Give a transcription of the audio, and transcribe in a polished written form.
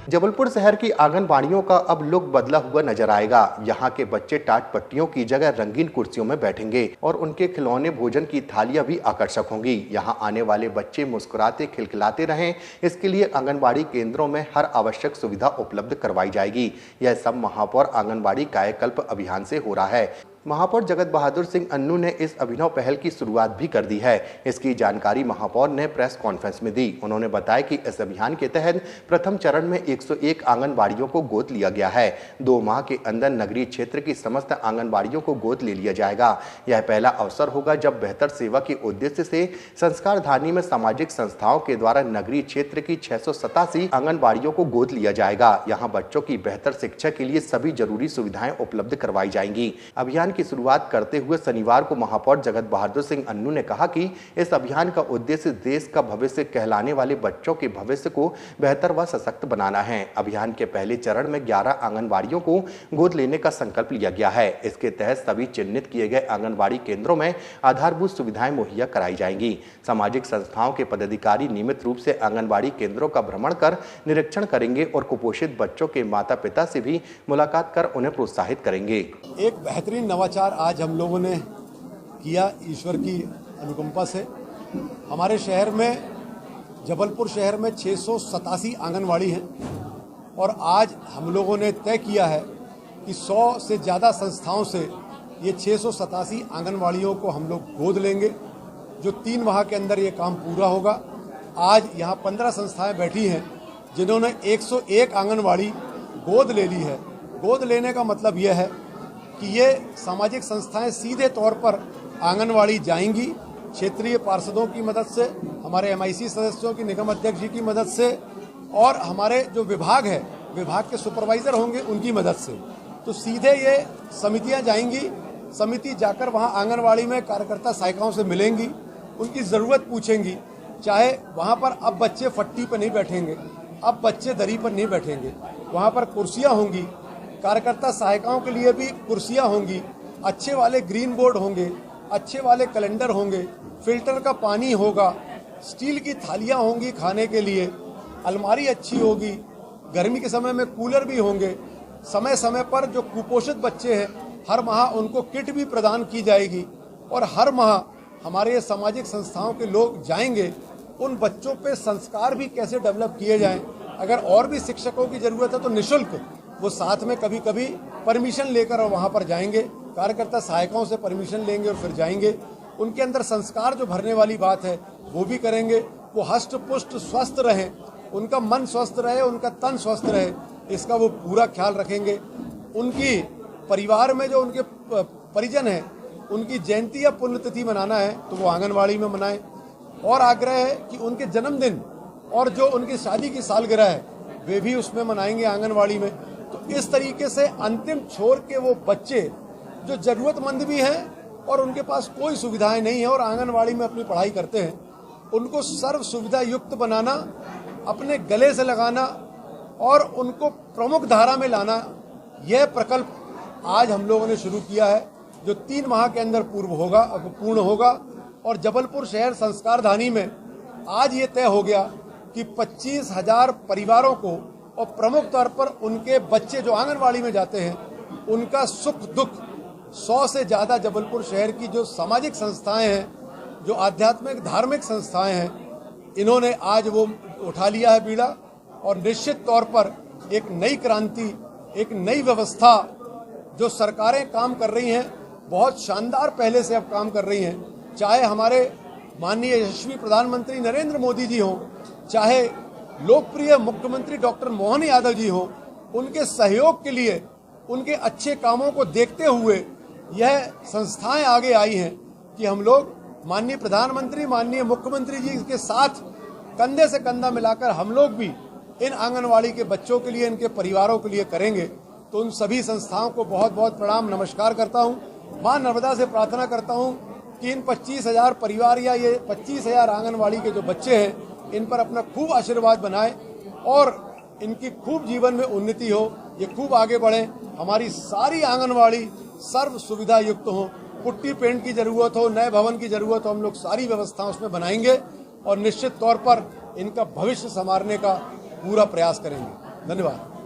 जबलपुर शहर की आंगनबाड़ियों का अब लुक बदला हुआ नजर आएगा। यहाँ के बच्चे टाट पट्टियों की जगह रंगीन कुर्सियों में बैठेंगे और उनके खिलौने भोजन की थालियां भी आकर्षक होंगी। यहाँ आने वाले बच्चे मुस्कुराते खिलखिलाते रहें, इसके लिए आंगनबाड़ी केंद्रों में हर आवश्यक सुविधा उपलब्ध करवाई जाएगी। यह सब महापौर आंगनबाड़ी कायाकल्प अभियान से हो रहा है। महापौर जगत बहादुर सिंह अन्नू ने इस अभिनव पहल की शुरुआत भी कर दी है। इसकी जानकारी महापौर ने प्रेस कॉन्फ्रेंस में दी। उन्होंने बताया कि इस अभियान के तहत प्रथम चरण में 101 आंगनबाड़ियों को गोद लिया गया है। 2 माह के अंदर नगरीय क्षेत्र की समस्त आंगनबाड़ियों को गोद ले लिया जाएगा। यह पहला अवसर होगा जब बेहतर सेवा के उद्देश्य से संस्कारधानी में सामाजिक संस्थाओं के द्वारा नगरीय क्षेत्र की 687 आंगनबाड़ियों को गोद लिया जाएगा। यहाँ बच्चों की बेहतर शिक्षा के लिए सभी जरूरी सुविधाएं उपलब्ध करवाई जाएंगी। अभियान की शुरुआत करते हुए शनिवार को महापौर जगत बहादुर सिंह अन्नू ने कहा कि इस अभियान का उद्देश्य देश का भविष्य कहलाने वाले बच्चों के भविष्य को बेहतर व सशक्त बनाना है। अभियान के पहले चरण में 11 आंगनबाड़ियों को गोद लेने का संकल्प लिया गया है। इसके तहत सभी चिन्हित किए गए आंगनबाड़ी केंद्रों में आधारभूत सुविधाएं मुहैया कराई जाएंगी। सामाजिक संस्थाओं के पदाधिकारी नियमित रूप से आंगनबाड़ी केंद्रों का भ्रमण कर निरीक्षण करेंगे और कुपोषित बच्चों के माता पिता से भी मुलाकात कर उन्हें प्रोत्साहित करेंगे। एक बेहतरीन नवाचार आज हम लोगों ने किया ईश्वर की अनुकंपा से। हमारे शहर में, जबलपुर शहर में 687 आंगनवाड़ी हैं और आज हम लोगों ने तय किया है कि 100 से ज़्यादा संस्थाओं से ये 687 आंगनवाड़ियों को हम लोग गोद लेंगे, जो 3 माह के अंदर ये काम पूरा होगा। आज यहाँ 15 संस्थाएं बैठी हैं जिन्होंने 101 आंगनवाड़ी गोद ले ली है। गोद लेने का मतलब यह है कि ये सामाजिक संस्थाएं सीधे तौर पर आंगनवाड़ी जाएंगी, क्षेत्रीय पार्षदों की मदद से, हमारे MIC सदस्यों की, निगम अध्यक्ष जी की मदद से और हमारे जो विभाग है, विभाग के सुपरवाइजर होंगे उनकी मदद से। तो सीधे ये समितियां जाएंगी। समिति जाकर वहां आंगनवाड़ी में कार्यकर्ता सहायिकाओं से मिलेंगी, उनकी ज़रूरत पूछेंगी। चाहे वहां पर अब बच्चे फट्टी पर नहीं बैठेंगे, अब बच्चे दरी पर नहीं बैठेंगे, वहां पर कुर्सियां होंगी, कार्यकर्ता सहायिकाओं के लिए भी कुर्सियां होंगी, अच्छे वाले ग्रीन बोर्ड होंगे, अच्छे वाले कैलेंडर होंगे, फिल्टर का पानी होगा, स्टील की थालियां होंगी खाने के लिए, अलमारी अच्छी होगी, गर्मी के समय में कूलर भी होंगे। समय समय पर जो कुपोषित बच्चे हैं हर माह उनको किट भी प्रदान की जाएगी और हर माह हमारे ये सामाजिक संस्थाओं के लोग जाएंगे, उन बच्चों पे संस्कार भी कैसे डेवलप किए जाएं। अगर और भी शिक्षकों की ज़रूरत है तो निःशुल्क वो साथ में कभी कभी परमिशन लेकर और वहाँ पर जाएंगे, कार्यकर्ता सहायकों से परमिशन लेंगे और फिर जाएंगे। उनके अंदर संस्कार जो भरने वाली बात है वो भी करेंगे। वो हष्ट पुष्ट स्वस्थ रहें, उनका मन स्वस्थ रहे, उनका तन स्वस्थ रहे, इसका वो पूरा ख्याल रखेंगे। उनकी परिवार में जो उनके परिजन हैं, उनकी जयंती या पुण्यतिथि मनाना है तो वो आंगनवाड़ी में मनाएं। और आग्रह है कि उनके जन्मदिन और जो उनकी शादी की सालगिरह है वे भी उसमें मनाएंगे आंगनवाड़ी में। तो इस तरीके से अंतिम छोर के वो बच्चे जो जरूरतमंद भी हैं और उनके पास कोई सुविधाएं नहीं है और आंगनवाड़ी में अपनी पढ़ाई करते हैं, उनको सर्व सुविधा युक्त बनाना, अपने गले से लगाना और उनको प्रमुख धारा में लाना, यह प्रकल्प आज हम लोगों ने शुरू किया है, जो 3 माह के अंदर पूर्ण होगा। और जबलपुर शहर संस्कारधानी में आज ये तय हो गया कि 25,000 परिवारों को और प्रमुख तौर पर उनके बच्चे जो आंगनवाड़ी में जाते हैं उनका सुख दुख 100 से ज़्यादा जबलपुर शहर की जो सामाजिक संस्थाएं हैं, जो आध्यात्मिक धार्मिक संस्थाएं हैं, इन्होंने आज वो उठा लिया है बीड़ा। और निश्चित तौर पर एक नई क्रांति, एक नई व्यवस्था जो सरकारें काम कर रही हैं, बहुत शानदार पहले से अब काम कर रही हैं। चाहे हमारे माननीय यशस्वी प्रधानमंत्री नरेंद्र मोदी जी हों, चाहे लोकप्रिय मुख्यमंत्री डॉक्टर मोहन यादव जी हों, उनके सहयोग के लिए, उनके अच्छे कामों को देखते हुए यह संस्थाएं आगे आई हैं कि हम लोग माननीय प्रधानमंत्री, माननीय मुख्यमंत्री जी के साथ कंधे से कंधा मिलाकर हम लोग भी इन आंगनवाड़ी के बच्चों के लिए, इनके परिवारों के लिए करेंगे। तो उन सभी संस्थाओं को बहुत बहुत प्रणाम, नमस्कार करता हूँ। माँ नर्मदा से प्रार्थना करता हूँ कि इन 25,000 परिवार या ये 25,000 आंगनवाड़ी के जो बच्चे हैं, इन पर अपना खूब आशीर्वाद बनाएं और इनकी खूब जीवन में उन्नति हो, ये खूब आगे बढ़ें। हमारी सारी आंगनवाड़ी सर्व सुविधा युक्त हो, पुट्टी पेंट की जरूरत हो, नए भवन की जरूरत हो, हम लोग सारी व्यवस्था उसमें बनाएंगे और निश्चित तौर पर इनका भविष्य संवारने का पूरा प्रयास करेंगे। धन्यवाद।